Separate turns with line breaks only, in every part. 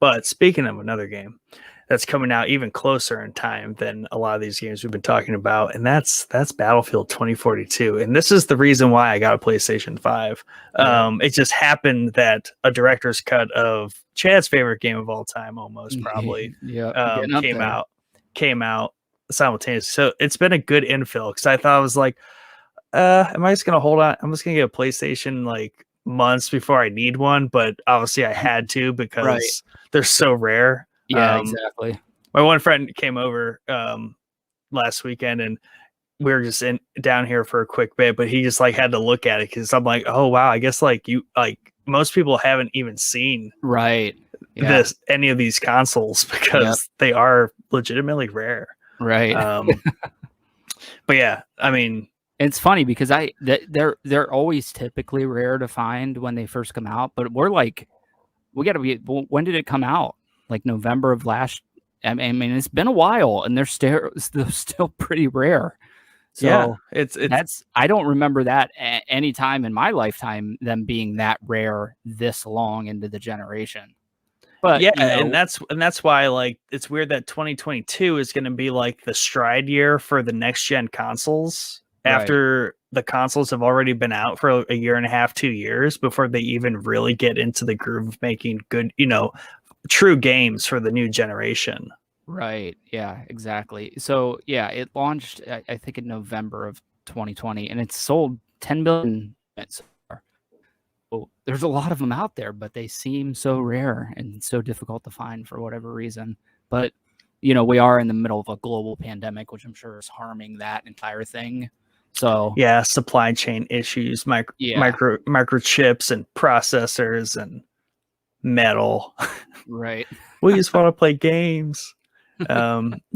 But speaking of another game that's coming out even closer in time than a lot of these games we've been talking about, and that's Battlefield 2042. And this is the reason why I got a PlayStation 5. It just happened that a director's cut of Chad's favorite game of all time, almost probably, came out simultaneously. So it's been a good infill because I thought I was like, am I just gonna hold on? I'm just gonna get a PlayStation like months before I need one, but obviously I had to because they're so rare.
Yeah, exactly.
My one friend came over last weekend and we were just down here for a quick bit, but he just like had to look at it because I'm like, oh wow, I guess like most people haven't even seen any of these consoles because they are legitimately rare.
Right.
But yeah, I mean,
it's funny because they're always typically rare to find when they first come out, but we got to be. When did it come out? Like November of last. I mean, it's been a while, and they're still pretty rare. So
yeah, it's
I don't remember that any time in my lifetime them being that rare this long into the generation. But
yeah, and that's why like it's weird that 2022 is going to be like the stride year for the next gen consoles after the consoles have already been out for a year and a half, 2 years before they even really get into the groove of making good, true games for the new generation.
Right. Yeah, exactly. So yeah, it launched I think in November of 2020 and it's sold 10 million so far. Well, there's a lot of them out there, but they seem so rare and so difficult to find for whatever reason. But we are in the middle of a global pandemic, which I'm sure is harming that entire thing. So
yeah, supply chain issues, microchips and processors and metal.
Right.
We just want to play games.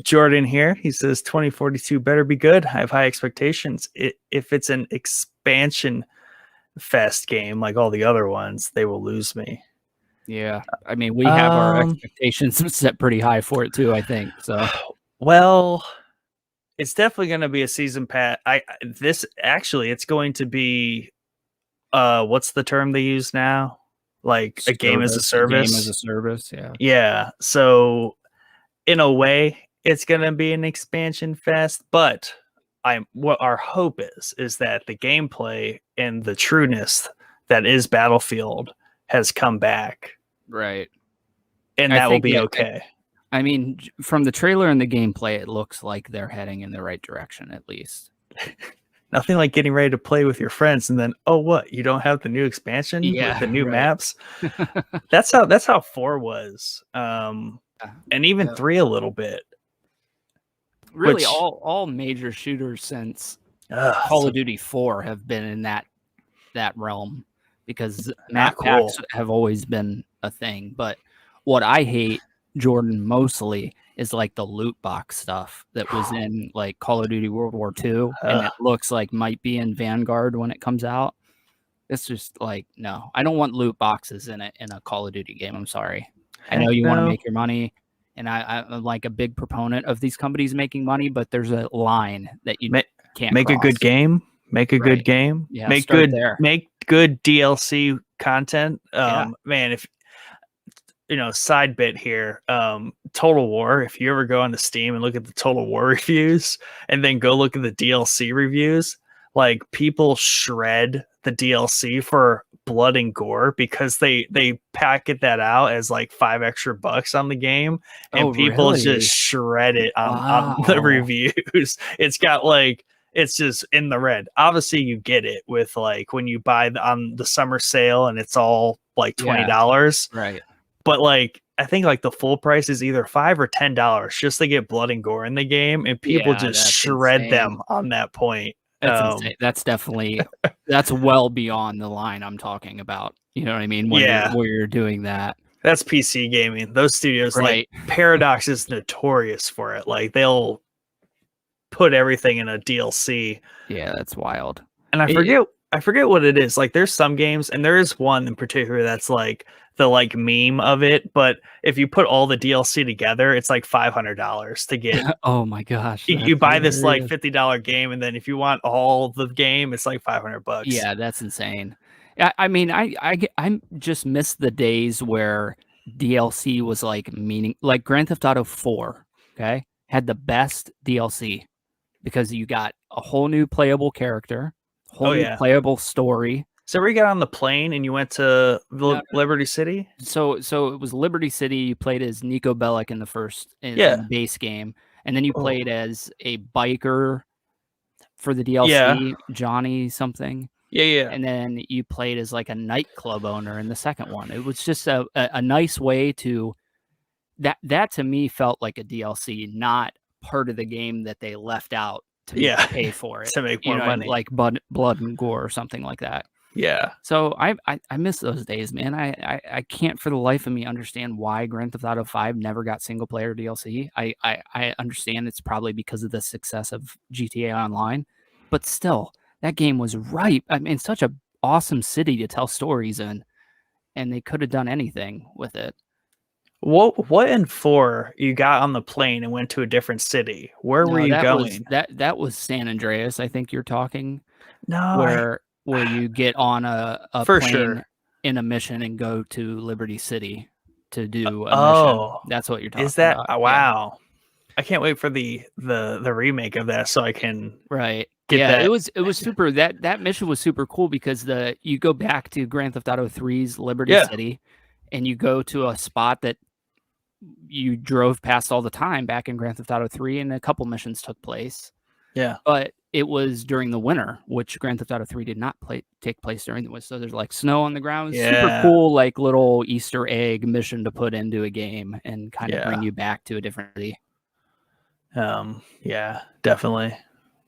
Jordan here, he says 2042 better be good. I have high expectations. If it's an expansion fest game like all the other ones, they will lose me.
Yeah, I mean, we have our expectations set pretty high for it too, I think. So,
well, it's definitely going to be a season pass. It's going to be what's the term they use now? Like a game as a service.
Game as a service, yeah.
Yeah. So in a way, it's going to be an expansion fest, but what our hope is that the gameplay and the trueness that is Battlefield has come back.
Right.
And that will be okay.
I mean, from the trailer and the gameplay, it looks like they're heading in the right direction, at least.
Nothing like getting ready to play with your friends and then, oh, what? You don't have the new expansion with the new maps? That's how 4 was. And even 3 a little bit.
Really, all major shooters since Call of Duty 4 have been in that realm because map packs have always been a thing. But what I hate, Jordan, mostly is like the loot box stuff that was in like Call of Duty World War II, and it looks like might be in Vanguard when it comes out. It's just like, no, I don't want loot boxes in a Call of Duty game. I'm sorry. I know you want to make your money. And I'm like a big proponent of these companies making money, but there's a line that you can't
make
cross.
A good game. Make a good game.
Yeah,
make good DLC content. Man, if side bit here, Total War. If you ever go onto Steam and look at the Total War reviews, and then go look at the DLC reviews, like people shred the DLC for blood and gore because they packet that out as like $5 extra on the game, and people just shred it on the reviews. It's got like, it's just in the red. Obviously you get it with like when you buy on the summer sale and it's all like $20,
right?
But like I think like the full price is either $5 or $10 just to get blood and gore in the game, and people just shred them on that point.
That's insane. That's definitely that's well beyond the line I'm talking about. You know what I mean? Where you're doing that.
That's PC gaming. Those studios, like Paradox is notorious for it. Like they'll put everything in a DLC.
Yeah, that's wild.
And I forget what it is. Like there's some games, and there is one in particular that's like the like meme of it, but if you put all the DLC together, it's like $500 to get.
Oh my gosh.
You buy this like $50 game, and then if you want all the game, it's like $500.
Yeah, that's insane. I mean, I just miss the days where DLC was like Grand Theft Auto 4, okay, had the best DLC because you got a whole new playable character, whole new playable story.
So we got on the plane and you went to Liberty City?
So it was Liberty City. You played as Nico Bellic in the base game, and then you played as a biker for the DLC, Johnny something.
Yeah.
And then you played as like a nightclub owner in the second one. It was just a nice way to that to me felt like a DLC, not part of the game that they left out to pay for it
to make more money,
like blood and gore or something like that.
Yeah.
So I miss those days, man. I can't for the life of me understand why Grand Theft Auto 5 never got single player DLC. I understand it's probably because of the success of GTA Online, but still, that game was ripe. I mean, such an awesome city to tell stories in, and they could have done anything with it.
What in 4 you got on the plane and went to a different city? Where were you going?
That was San Andreas, I think you're talking.
No,
where you get on a plane in a mission and go to Liberty City to do a mission. That's what you're talking about.
Is that wow? Yeah. I can't wait for the remake of that so I can
get that. It was super. That mission was super cool because you go back to Grand Theft Auto 3's Liberty City, and you go to a spot that you drove past all the time back in Grand Theft Auto 3, and a couple missions took place.
Yeah,
but it was during the winter, which Grand Theft Auto 3 did not take place during the winter. So there's like snow on the ground. Super cool, like little Easter egg mission to put into a game and kind of bring you back to a different city.
Yeah, definitely.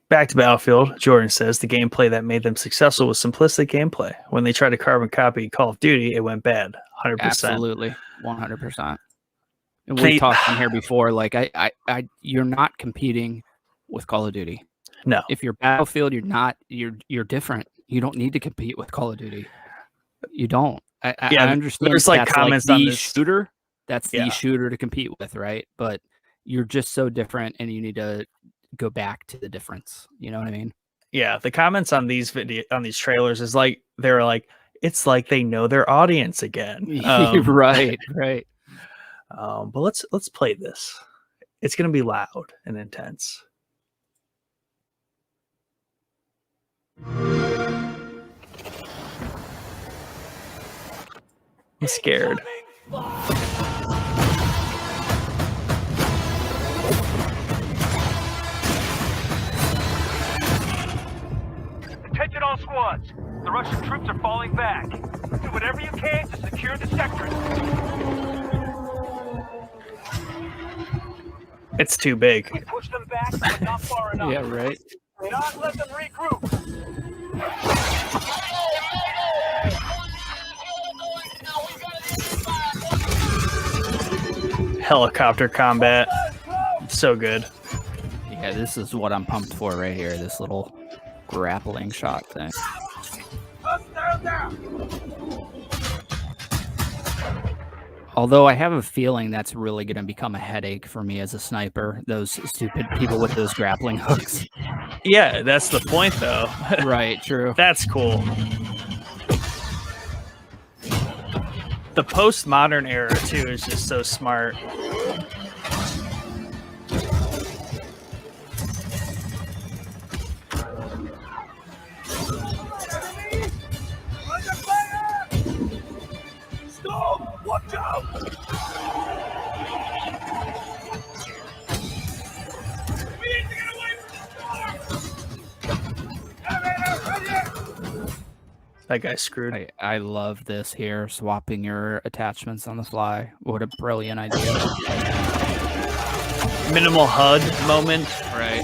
Back to Battlefield, Jordan says the gameplay that made them successful was simplistic gameplay. When they tried to carbon copy Call of Duty, it went bad. 100%.
Absolutely, 100%. And we talked on here before. Like you're not competing with Call of Duty.
No.
If you're Battlefield, you're not. You're different. You don't need to compete with Call of Duty. You don't. I understand.
There's like comments on this
shooter. That's the shooter to compete with, right? But you're just so different, and you need to go back to the difference. You know what I mean?
Yeah. The comments on these trailers is like they're like it's like they know their audience again.
Right.
But let's play this. It's gonna be loud and intense. I'm scared.
Attention all squads. The Russian troops are falling back. Do whatever you can to secure the sector.
It's too big.
We push them back, but not far enough.
Yeah, right.
Do not let them regroup.
Helicopter combat. So good.
Yeah, this is what I'm pumped for right here. This little grappling shot thing. Although I have a feeling that's really going to become a headache for me as a sniper. Those stupid people with those grappling hooks.
Yeah, that's the point, though.
Right, true.
That's cool. The postmodern era, too, is just so smart.
Stop! Watch out! We need to get away from the storm!
That guy's screwed.
I love this here, swapping your attachments on the fly. What a brilliant idea.
Minimal HUD moment.
Right.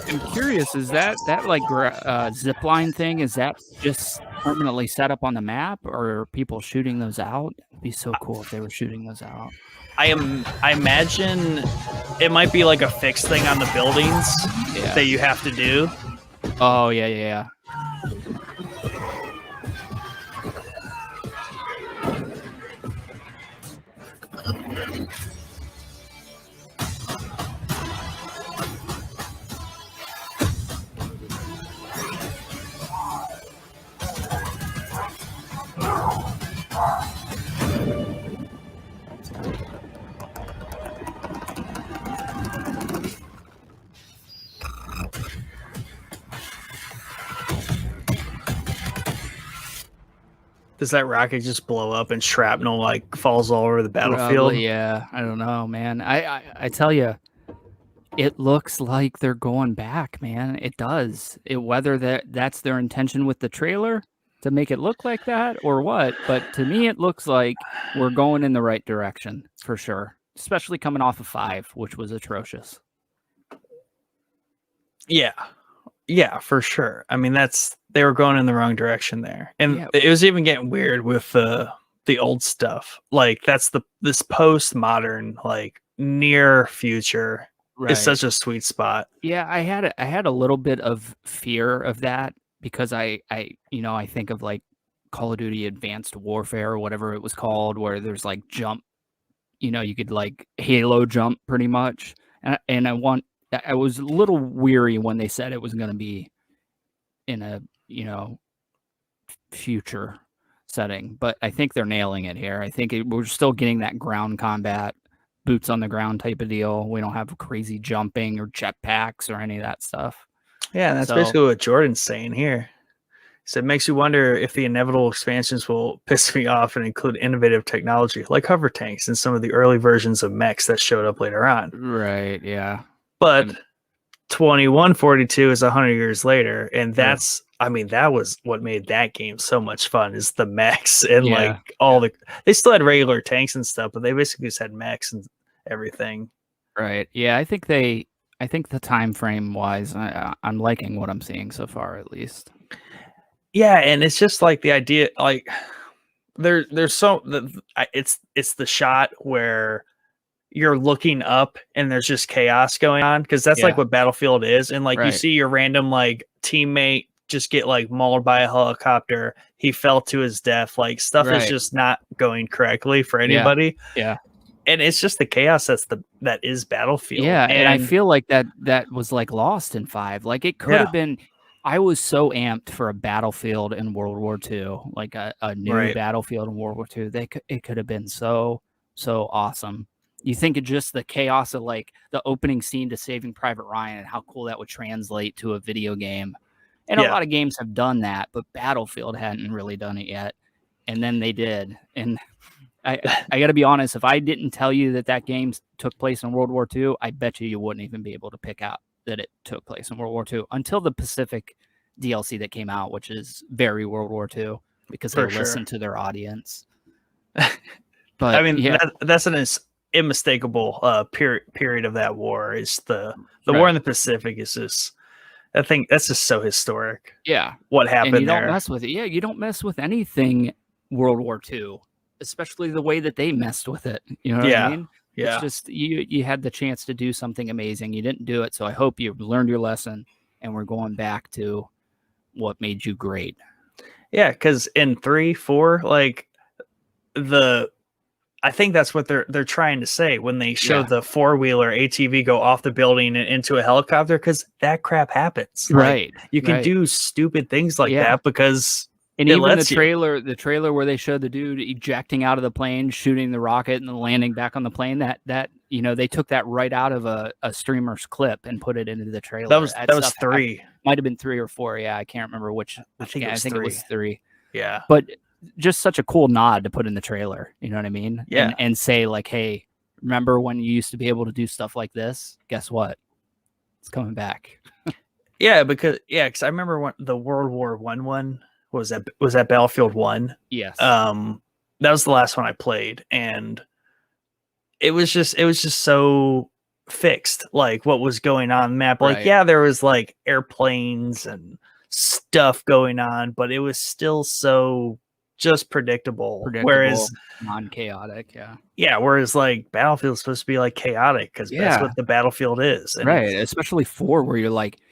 I'm curious, is that like zip line thing, is that just permanently set up on the map, or are people shooting those out? It'd be so cool if they were shooting those out.
I imagine it might be like a fixed thing on the buildings that you have to do.
Oh, yeah.
Does that rocket just blow up and shrapnel like falls all over the battlefield?
Probably, yeah. I don't know, man. I tell you, it looks like they're going back, man. It does. Whether that's their intention with the trailer to make it look like that or what, but to me, it looks like we're going in the right direction for sure. Especially coming off of 5, which was atrocious.
Yeah, for sure. I mean, they were going in the wrong direction there, and it was even getting weird with the old stuff. Like this postmodern, like near future is such a sweet spot.
Yeah, I had a little bit of fear of that because I think of like Call of Duty Advanced Warfare or whatever it was called, where there's like jump, you could like Halo jump pretty much, and I was a little weary when they said it was going to be in a, future setting, but I think they're nailing it here. I think we're still getting that ground combat, boots on the ground type of deal. We don't have crazy jumping or jetpacks or any of that stuff.
Yeah, that's basically what Jordan's saying here. So it makes you wonder if the inevitable expansions will piss me off and include innovative technology like hover tanks and some of the early versions of mechs that showed up later on.
Right, yeah.
But 2142 is 100 years later, and that's that was what made that game so much fun, is the mechs and like all they still had regular tanks and stuff, but they basically just had mechs and everything.
Right. Yeah, I think the time frame wise, I'm liking what I'm seeing so far, at least.
Yeah, and it's just like the idea, like there's it's the shot where you're looking up and there's just chaos going on, because that's like what Battlefield is, and like you see your random like teammate just get like mauled by a helicopter, he fell to his death, like stuff is just not going correctly for anybody.
Yeah.
And it's just the chaos that is Battlefield.
Yeah, and I feel like that was like lost in 5. Like it could have been. I was so amped for a Battlefield in World War II, like a new Battlefield in World War II. It could have been so awesome. You think of just the chaos of like the opening scene to Saving Private Ryan and how cool that would translate to a video game. And a lot of games have done that, but Battlefield hadn't really done it yet. And then they did. And I got to be honest, if I didn't tell you that game took place in World War II, I bet you wouldn't even be able to pick out that it took place in World War II until the Pacific DLC that came out, which is very World War II because they listened to their audience. But
I mean, that's an unmistakable period of that war. Is the war in the Pacific is just, I think that's just so historic.
Yeah,
what happened
and you
there?
Don't mess with it. Yeah, you don't mess with anything World War II, especially the way that they messed with it. You know what I mean?
Yeah.
It's just you had the chance to do something amazing. You didn't do it, so I hope you learned your lesson, and we're going back to what made you great.
Yeah, because in 3, 4, like I think that's what they're trying to say when they show the 4-wheeler ATV go off the building and into a helicopter, because that crap happens.
Right.
Like, you can do stupid things like that because.
And even the trailer where they showed the dude ejecting out of the plane, shooting the rocket, and then landing back on the plane, that they took that right out of a streamer's clip and put it into the trailer.
That was 3.
Might have been 3 or 4. Yeah, I can't remember which.
I think
it was 3.
Yeah,
but just such a cool nod to put in the trailer. You know what I mean?
Yeah,
and say like, hey, remember when you used to be able to do stuff like this? Guess what? It's coming back.
because I remember when the World War I one. Was that Battlefield 1?
Yes.
That was the last one I played, and it was just so fixed, like what was going on the map. Like, there was like airplanes and stuff going on, but it was still so just predictable. Whereas
non-chaotic,
whereas like Battlefield's supposed to be like chaotic, because that's what the Battlefield is. And
especially 4, where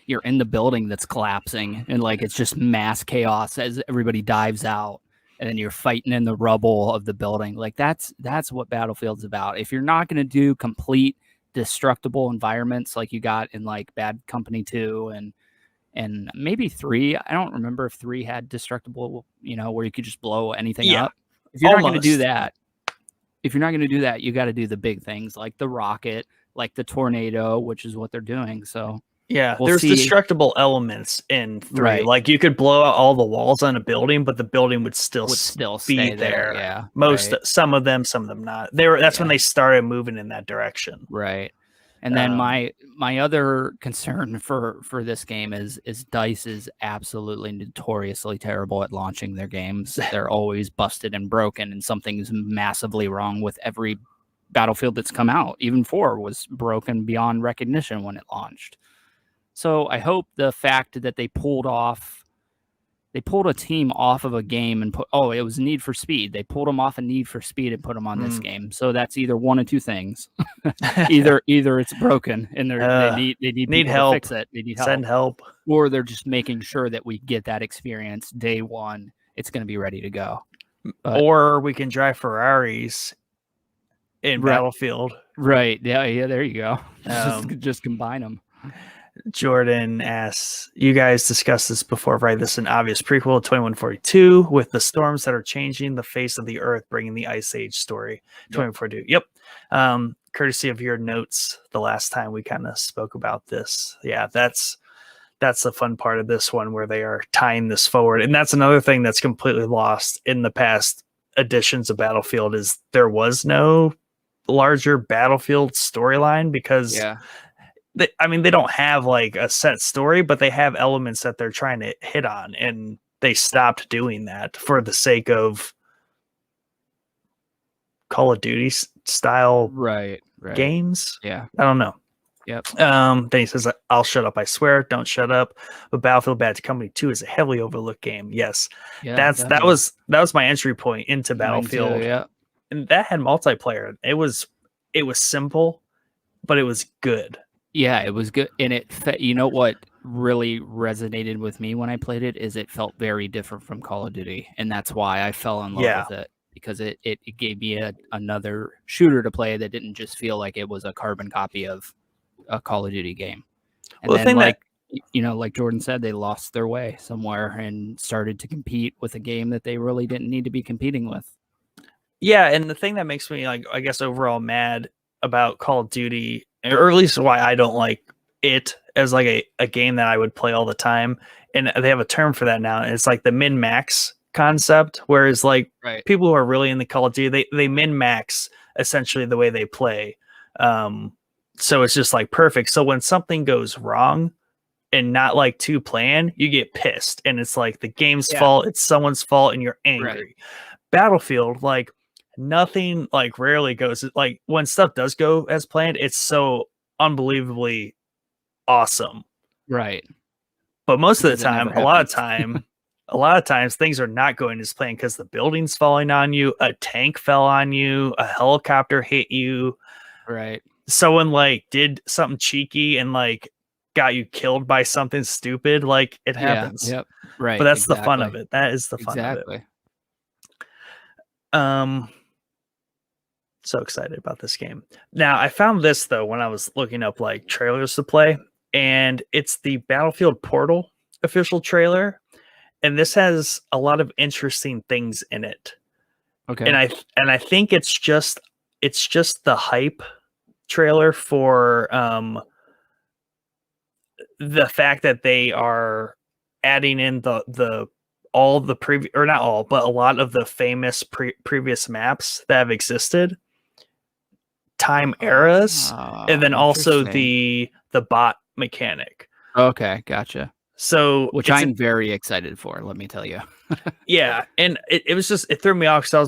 you're in the building that's collapsing and like it's just mass chaos as everybody dives out, and then you're fighting in the rubble of the building. Like that's what Battlefield's about. If you're not going to do complete destructible environments like you got in like Bad Company 2 and maybe 3, I don't remember if 3 had destructible, where you could just blow anything up. If you're not going to do that, if you're not going to do that, you got to do the big things like the rocket, like the tornado, which is what they're doing. So
yeah, there's destructible elements in 3.
Right.
Like you could blow out all the walls on a building, but the building would still
stay there. Yeah,
some of them not. That's when they started moving in that direction.
Right. And then my other concern for this game is DICE is absolutely notoriously terrible at launching their games. They're always busted and broken, and something's massively wrong with every Battlefield that's come out. Even 4 was broken beyond recognition when it launched. So I hope the fact that they pulled a team off of a game and it was Need for Speed. They pulled them off of Need for Speed and put them on this game. So that's either one of two things. either it's broken and they need help to fix it. They need help.
Send help.
Or they're just making sure that we get that experience day one. It's going to be ready to go.
Or we can drive Ferraris in Battlefield.
Right. Yeah. There you go. Just combine them.
Jordan asks, you guys discussed this before, right? This is an obvious prequel to 2142 with the storms that are changing the face of the earth, bringing the Ice Age story. 2142. Yep. Courtesy of your notes the last time we kind of spoke about this. Yeah, that's the fun part of this one where they are tying this forward. And that's another thing that's completely lost in the past editions of Battlefield is there was no larger Battlefield storyline because they don't have like a set story, but they have elements that they're trying to hit on, and they stopped doing that for the sake of Call of Duty style games.
Yeah.
I don't know.
Yep.
Then he says, I'll shut up. I swear. Don't shut up. But Battlefield Bad Company 2 is a heavily overlooked game. Yes. Yeah, that was my entry point into Battlefield.
Too, yeah.
And that had multiplayer. It was simple, but it was good.
Yeah, it was good. And you know what really resonated with me when I played it is it felt very different from Call of Duty. And that's why I fell in love with it, because it gave me another shooter to play that didn't just feel like it was a carbon copy of a Call of Duty game. And
well,
then like Jordan said, they lost their way somewhere and started to compete with a game that they really didn't need to be competing with.
Yeah, and the thing that makes me I guess overall mad about Call of Duty, or at least why I don't like it as like a game that I would play all the time, and they have a term for that now, and it's like the min-max concept, whereas people who are really in the Call of Duty, they min-max essentially the way they play. So it's just like perfect. So when something goes wrong and not like to plan, you get pissed, and it's like the game's fault, it's someone's fault, and you're angry. Right. Battlefield, nothing rarely goes when stuff does go as planned, it's so unbelievably awesome.
Right.
But most of the time, a lot of times things are not going as planned because the building's falling on you, a tank fell on you, a helicopter hit you.
Right.
Someone did something cheeky and got you killed by something stupid. It happens.
Yep. Right.
But that's the fun of it. That is the fun of it. So excited about this game. Now, I found this though when I was looking up trailers to play, and it's the Battlefield Portal official trailer, and this has a lot of interesting things in it.
Okay.
And I think it's just the hype trailer for the fact that they are adding in all the previous, or not all, but a lot of the famous previous maps that have existed, time eras, and then also the bot mechanic.
Okay, gotcha.
So
which I'm very excited for, let me tell you.
Yeah, and it was just, it threw me off because I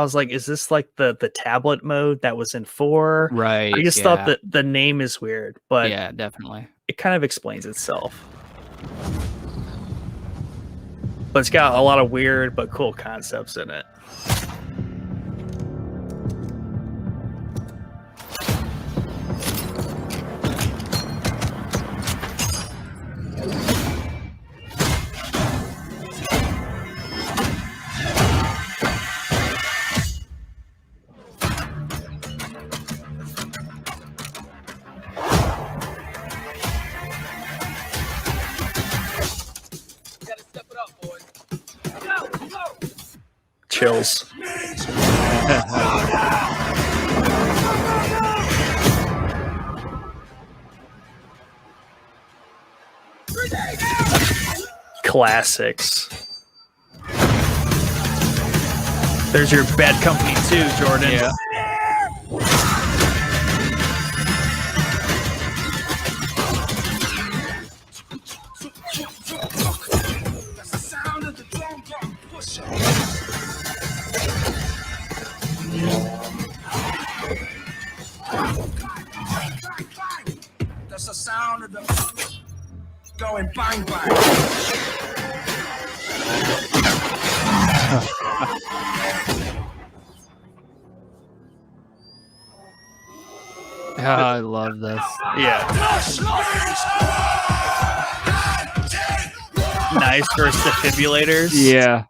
was like, is this the tablet mode that was in 4?
Right.
I just thought that the name is weird, but
yeah, definitely.
It kind of explains itself. But it's got a lot of weird but cool concepts in it. Chills. classics. There's your Bad Company 2, Jordan.
Yeah.
That's the sound of the going bang bang.
I love this.
Yeah. Nice versus defibrillators.
Yeah.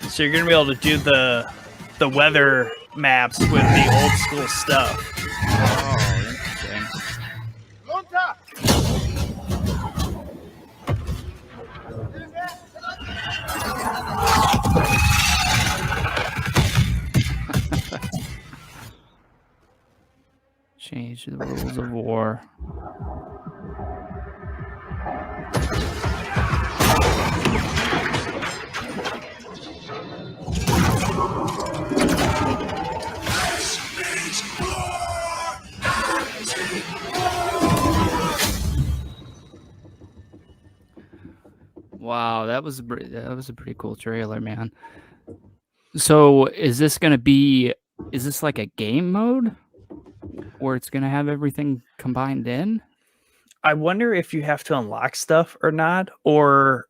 So you're gonna be able to do the weather maps with the old school stuff.
Oh, interesting. Change the rules of war. Wow, that was a pretty cool trailer, man. So is this like a game mode where it's gonna have everything combined in?
I wonder if you have to unlock stuff or not, or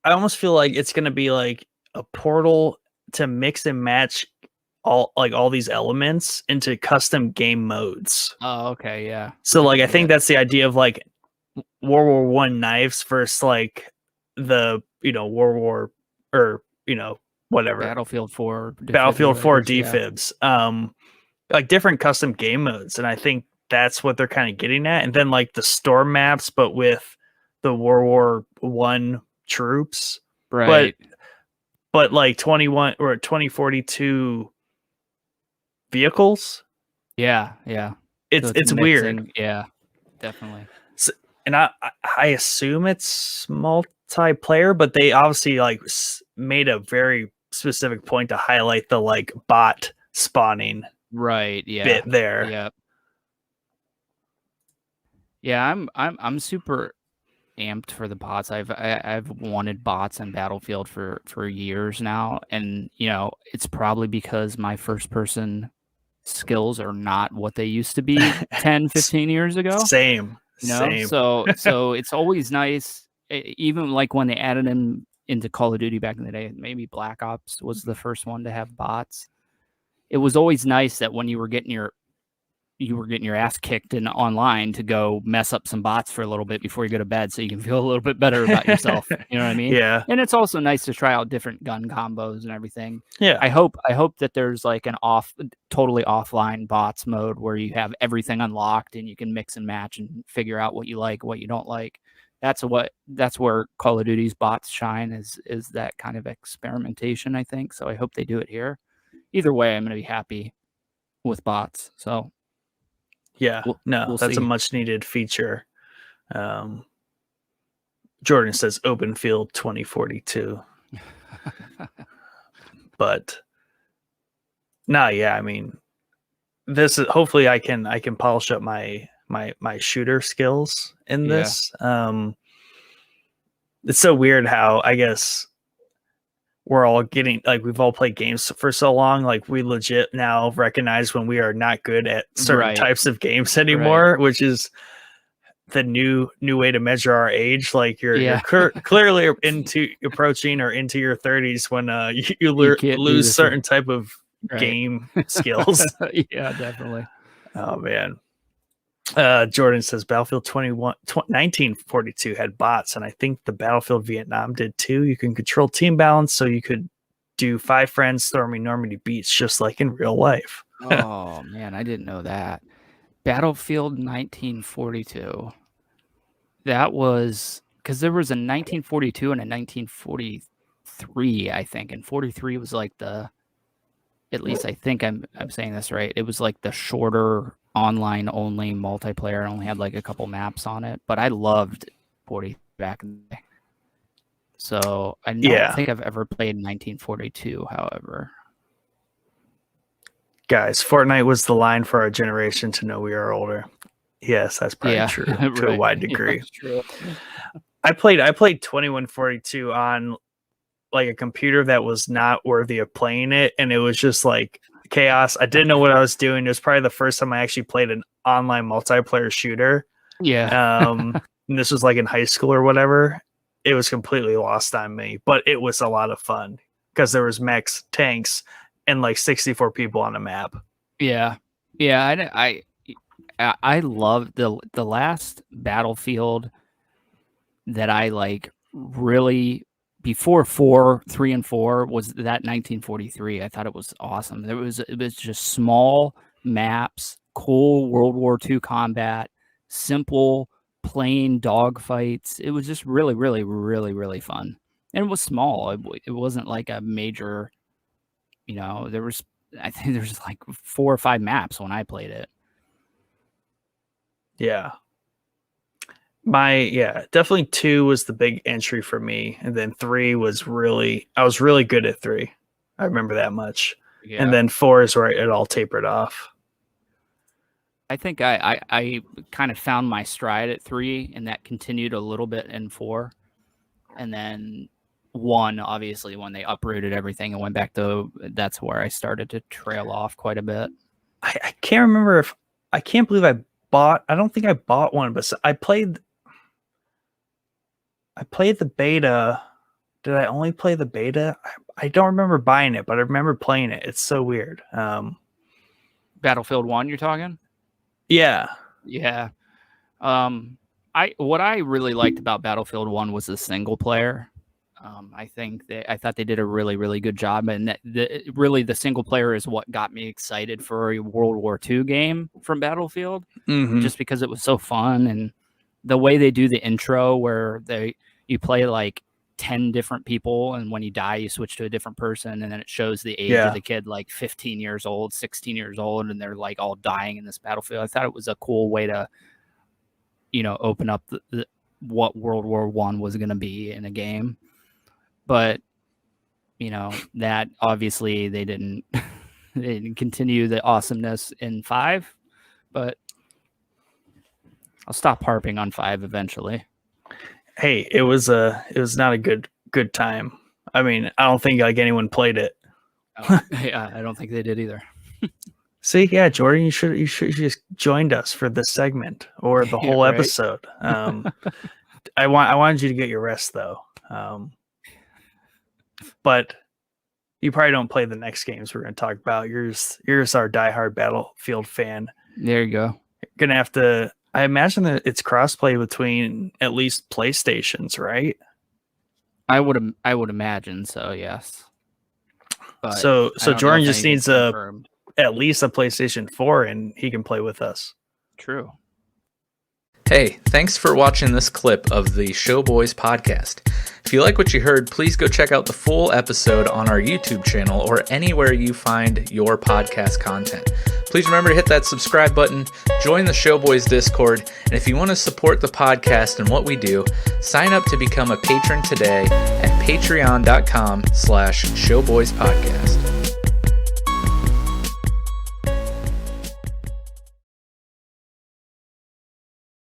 I almost feel like it's gonna be like a portal to mix and match all these elements into custom game modes.
Oh, okay, yeah.
So like I think that's the idea of like World War One knives versus like the World War or whatever
Battlefield 4
defibs.
Yeah.
Like different custom game modes, and I think that's what they're kind of getting at. And then like the storm maps, but with the World War One troops,
right?
But like 2042 vehicles.
Yeah.
It's weird.
Yeah, definitely.
So, and I assume it's multiplayer, but they obviously like made a very specific point to highlight the like bot spawning bit there.
Yeah, I'm super amped for the bots. I've wanted bots in Battlefield for years now, and it's probably because my first person skills are not what they used to be 10-15 years ago.
Same.
So it's always nice, even like when they added them into Call of Duty back in the day. Maybe Black Ops was the first one to have bots. It was always nice that when you were getting your ass kicked in online to go mess up some bots for a little bit before you go to bed, so you can feel a little bit better about yourself. You know what I mean?
Yeah.
And it's also nice to try out different gun combos and everything.
Yeah.
I hope that there's like an totally offline bots mode where you have everything unlocked and you can mix and match and figure out what you like, what you don't like. That's where Call of Duty's bots shine, is that kind of experimentation, I think. So I hope they do it here. Either way, I'm going to be happy with bots. So
yeah, we'll that's see. A much needed feature. Jordan says open field 2042. But yeah, I mean, this is hopefully I can polish up my shooter skills in this. It's so weird how I guess we're all getting like we've all played games for so long, like we legit now recognize when we are not good at certain types of games anymore, which is the new way to measure our age. Like you're clearly approaching or into your 30s when you lose certain type of game skills.
Yeah, definitely.
Oh man. Jordan says Battlefield 1942 had bots, and I think the Battlefield Vietnam did too. You can control team balance, so you could do 5 friends storming Normandy beach just like in real life.
Oh man, I didn't know that. Battlefield 1942. That was because there was a 1942 and a 1943, I think, and 43 was like at least I think I'm saying this right. It was like the shorter online only multiplayer. It only had like a couple maps on it, but I loved 40 back in the day. So I don't think I've ever played 1942, however.
Guys, Fortnite was the line for our generation to know we are older. Yes, that's probably true to a wide degree.
True.
I played 2142 on like a computer that was not worthy of playing it, and it was just like chaos. I didn't know what I was doing. It was probably the first time I actually played an online multiplayer shooter.
Yeah.
And this was like in high school or whatever. It was completely lost on me, but it was a lot of fun because there was mechs, tanks, and like 64 people on a map.
Yeah. I love the last Battlefield that I like really before 3 and 4 was that 1943. I thought it was awesome. It was just small maps, cool World War II combat, simple plain dogfights. It was just really, really, really, really fun. And it was small. It wasn't like a major, I think there was like 4 or 5 maps when I played it.
Yeah. Definitely 2 was the big entry for me. And then 3 was I was really good at 3. I remember that much. Yeah. And then 4 is where it all tapered off.
I think I kind of found my stride at 3, and that continued a little bit in 4. And then 1, obviously, when they uprooted everything and went back to, that's where I started to trail off quite a bit.
I can't remember I can't believe I don't think I bought one, but I played the beta. Did I only play the beta? I don't remember buying it, but I remember playing it. It's so weird.
Battlefield 1, you're talking?
Yeah.
Yeah. What I really liked about Battlefield 1 was the single player. I thought they did a really, really good job, and the single player is what got me excited for a World War II game from Battlefield, just because it was so fun, and the way they do the intro where you play like 10 different people, and when you die, you switch to a different person, and then it shows the age of the kid, like 15 years old, 16 years old, and they're like all dying in this battlefield. I thought it was a cool way to, open up what World War I was going to be in a game. But, that obviously they didn't continue the awesomeness in 5, but I'll stop harping on 5 eventually.
Hey, it was not a good time. I mean, I don't think like anyone played it.
Yeah, I don't think they did either.
See, yeah, Jordan, you should just joined us for this segment or the whole episode. I wanted you to get your rest though. But you probably don't play the next games we're going to talk about. You're our diehard Battlefield fan.
There you go.
You're going to have to. I imagine that it's crossplay between at least PlayStations, right?
I would imagine so. Yes. But
so Jordan just needs at least a PlayStation 4, and he can play with us.
True.
Hey, thanks for watching this clip of the Showboys podcast. If you like what you heard, please go check out the full episode on our YouTube channel or anywhere you find your podcast content. Please remember to hit that subscribe button, join the Showboys Discord, and if you want to support the podcast and what we do, sign up to become a patron today at patreon.com/showboyspodcast.